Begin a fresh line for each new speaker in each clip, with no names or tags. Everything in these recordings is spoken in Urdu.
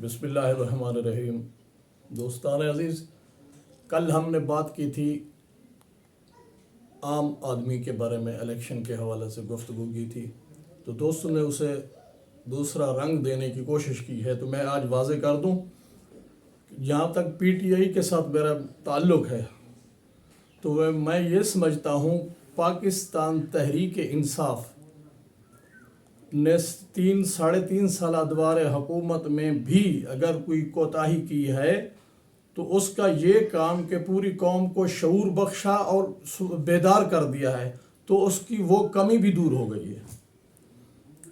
بسم اللہ الرحمن الرحیم۔ دوستان عزیز، کل ہم نے بات کی تھی عام آدمی کے بارے میں، الیکشن کے حوالے سے گفتگو کی تھی، تو دوستوں نے اسے دوسرا رنگ دینے کی کوشش کی ہے۔ تو میں آج واضح کر دوں، جہاں تک پی ٹی آئی کے ساتھ میرا تعلق ہے تو میں یہ سمجھتا ہوں پاکستان تحریک انصاف نے 3.5 سال ادوار حکومت میں بھی اگر کوئی کوتاہی کی ہے تو اس کا یہ کام کہ پوری قوم کو شعور بخشا اور بیدار کر دیا ہے، تو اس کی وہ کمی بھی دور ہو گئی ہے۔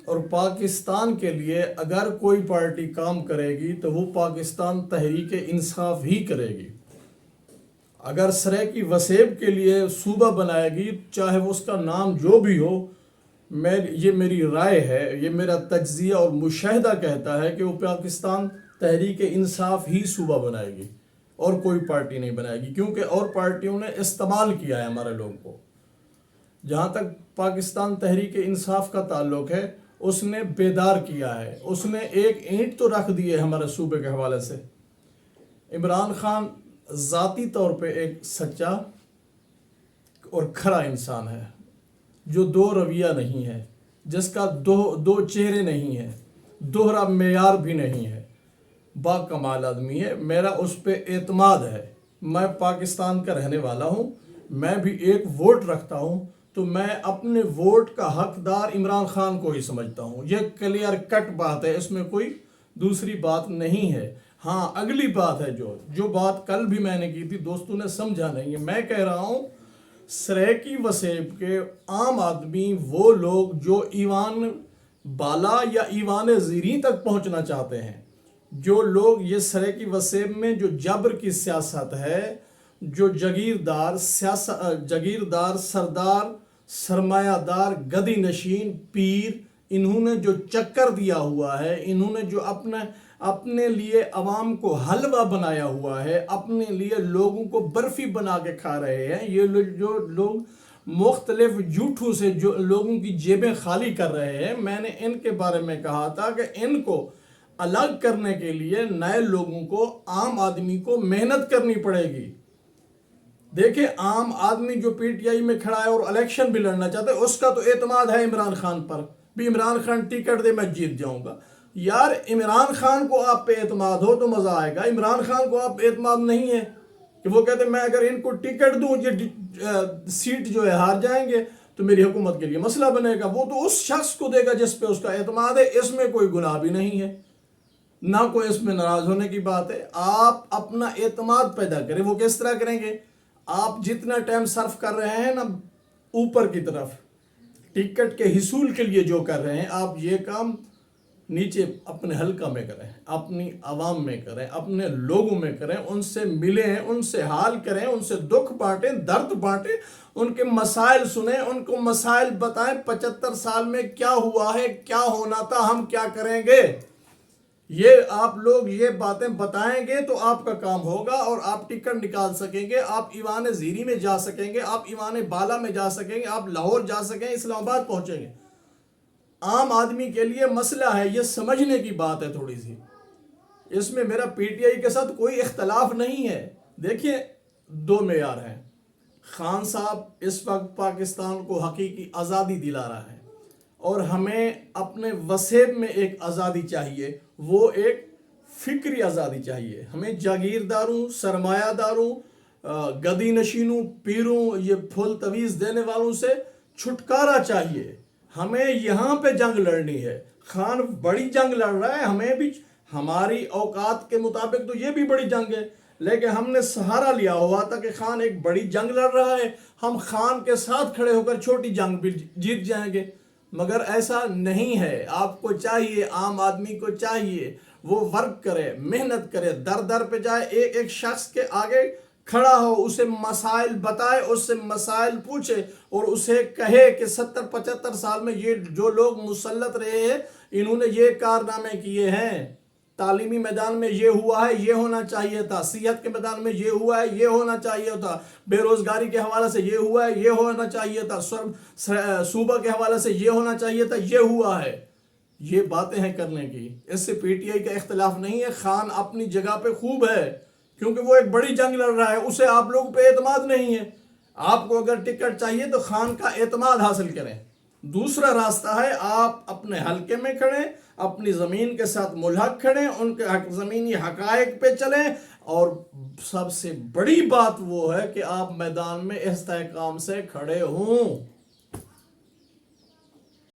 اور پاکستان کے لیے اگر کوئی پارٹی کام کرے گی تو وہ پاکستان تحریک انصاف ہی کرے گی۔ اگر سرائیکی وسیب کے لیے صوبہ بنائے گی، چاہے وہ اس کا نام جو بھی ہو، یہ میری رائے ہے، یہ میرا تجزیہ اور مشاہدہ کہتا ہے کہ وہ پاکستان تحریک انصاف ہی صوبہ بنائے گی اور کوئی پارٹی نہیں بنائے گی، کیونکہ اور پارٹیوں نے استعمال کیا ہے ہمارے لوگوں کو۔ جہاں تک پاکستان تحریک انصاف کا تعلق ہے، اس نے بیدار کیا ہے، اس نے ایک اینٹ تو رکھ دی ہے ہمارے صوبے کے حوالے سے۔ عمران خان ذاتی طور پہ ایک سچا اور کھرا انسان ہے، جو دو رویہ نہیں ہے، جس کا دو چہرے نہیں ہیں، دوہرا معیار بھی نہیں ہے، با کمال آدمی ہے۔ میرا اس پہ اعتماد ہے۔ میں پاکستان کا رہنے والا ہوں، میں بھی ایک ووٹ رکھتا ہوں، تو میں اپنے ووٹ کا حقدار عمران خان کو ہی سمجھتا ہوں۔ یہ کلیئر کٹ بات ہے، اس میں کوئی دوسری بات نہیں ہے۔ ہاں، اگلی بات ہے جو بات کل بھی میں نے کی تھی، دوستوں نے سمجھا نہیں ہے۔ میں کہہ رہا ہوں سرائیکی وسیب کے عام آدمی، وہ لوگ جو ایوان بالا یا ایوان زیریں تک پہنچنا چاہتے ہیں، جو لوگ یہ سرائیکی وسیب میں جو جبر کی سیاست ہے، جو جگیردار سردار سرمایہ دار گدی نشین پیر، انہوں نے جو چکر دیا ہوا ہے، انہوں نے جو اپنے لیے عوام کو حلوہ بنایا ہوا ہے، اپنے لیے لوگوں کو برفی بنا کے کھا رہے ہیں، یہ جو لوگ مختلف جھوٹوں سے جو لوگوں کی جیبیں خالی کر رہے ہیں، میں نے ان کے بارے میں کہا تھا کہ ان کو الگ کرنے کے لیے نئے لوگوں کو، عام آدمی کو محنت کرنی پڑے گی۔ دیکھیں، عام آدمی جو پی ٹی آئی میں کھڑا ہے اور الیکشن بھی لڑنا چاہتا ہے، اس کا تو اعتماد ہے عمران خان پر، بھی عمران خان ٹکٹ دے میں جیت جاؤں گا۔ یار، عمران خان کو آپ پہ اعتماد ہو تو مزہ آئے گا۔ عمران خان کو آپ پہ اعتماد نہیں ہے کہ وہ کہتے ہیں میں اگر ان کو ٹکٹ دوں، یہ سیٹ جو ہے ہار جائیں گے تو میری حکومت کے لیے مسئلہ بنے گا۔ وہ تو اس شخص کو دے گا جس پہ اس کا اعتماد ہے، اس میں کوئی گناہ بھی نہیں ہے، نہ کوئی اس میں ناراض ہونے کی بات ہے۔ آپ اپنا اعتماد پیدا کریں۔ وہ کس طرح کریں گے؟ آپ جتنا ٹائم صرف کر رہے ہیں نا اوپر کی طرف ٹکٹ کے حصول کے لیے جو کر رہے ہیں، آپ یہ کام نیچے اپنے حلقہ میں کریں، اپنی عوام میں کریں، اپنے لوگوں میں کریں، ان سے ملیں، ان سے حال کریں، ان سے دکھ بانٹیں، درد بانٹیں، ان کے مسائل سنیں، ان کو مسائل بتائیں۔ 75 سال میں کیا ہوا ہے، کیا ہونا تھا، ہم کیا کریں گے، یہ آپ لوگ یہ باتیں بتائیں گے تو آپ کا کام ہوگا اور آپ ٹکٹ نکال سکیں گے، آپ ایوان زیریں میں جا سکیں گے، آپ ایوان بالا میں جا سکیں گے، آپ لاہور جا سکیں گے، اسلام آباد پہنچیں گے۔ عام آدمی کے لیے مسئلہ ہے، یہ سمجھنے کی بات ہے تھوڑی سی۔ اس میں میرا پی ٹی آئی کے ساتھ کوئی اختلاف نہیں ہے۔ دیکھیں، دو معیار ہیں۔ خان صاحب اس وقت پاکستان کو حقیقی آزادی دلا رہا ہے، اور ہمیں اپنے وسیب میں ایک آزادی چاہیے، وہ ایک فکری آزادی چاہیے۔ ہمیں جاگیرداروں، سرمایہ داروں، گدی نشینوں، پیروں، یہ پھول تویز دینے والوں سے چھٹکارا چاہیے۔ ہمیں یہاں پہ جنگ لڑنی ہے۔ خان بڑی جنگ لڑ رہا ہے، ہمیں بھی ہماری اوقات کے مطابق تو یہ بھی بڑی جنگ ہے، لیکن ہم نے سہارا لیا ہوا تھا کہ خان ایک بڑی جنگ لڑ رہا ہے، ہم خان کے ساتھ کھڑے ہو کر چھوٹی جنگ بھی جیت جائیں گے۔ مگر ایسا نہیں ہے۔ آپ کو چاہیے، عام آدمی کو چاہیے، وہ ورک کرے، محنت کرے، در در پہ جائے، ایک ایک شخص کے آگے کھڑا ہو، اسے مسائل بتائے، اس سے مسائل پوچھے اور اسے کہے کہ 70-75 سال میں یہ جو لوگ مسلط رہے ہیں، انہوں نے یہ کارنامے کیے ہیں۔ تعلیمی میدان میں یہ ہوا ہے، یہ ہونا چاہیے تھا، صحت کے میدان میں یہ ہوا ہے، یہ ہونا چاہیے تھا، بے روزگاری کے حوالے سے یہ ہوا ہے، یہ ہونا چاہیے تھا، صوبہ کے حوالے سے یہ ہونا چاہیے تھا، یہ ہوا ہے۔ یہ باتیں ہیں کرنے کی. اس سے پی ٹی آئی کا اختلاف نہیں ہے. خان اپنی جگہ پہ خوب ہے کیونکہ وہ ایک بڑی جنگ لڑ رہا ہے. اسے آپ لوگوں پہ اعتماد نہیں ہے. آپ کو اگر ٹکٹ چاہیے تو خان کا اعتماد حاصل کریں. دوسرا راستہ ہے آپ اپنے حلقے میں کھڑیں, اپنی زمین کے ساتھ ملحق کھڑیں, ان کے زمینی حقائق پہ چلیں, اور سب سے بڑی بات وہ ہے کہ آپ میدان میں استحکام سے کھڑے ہوں.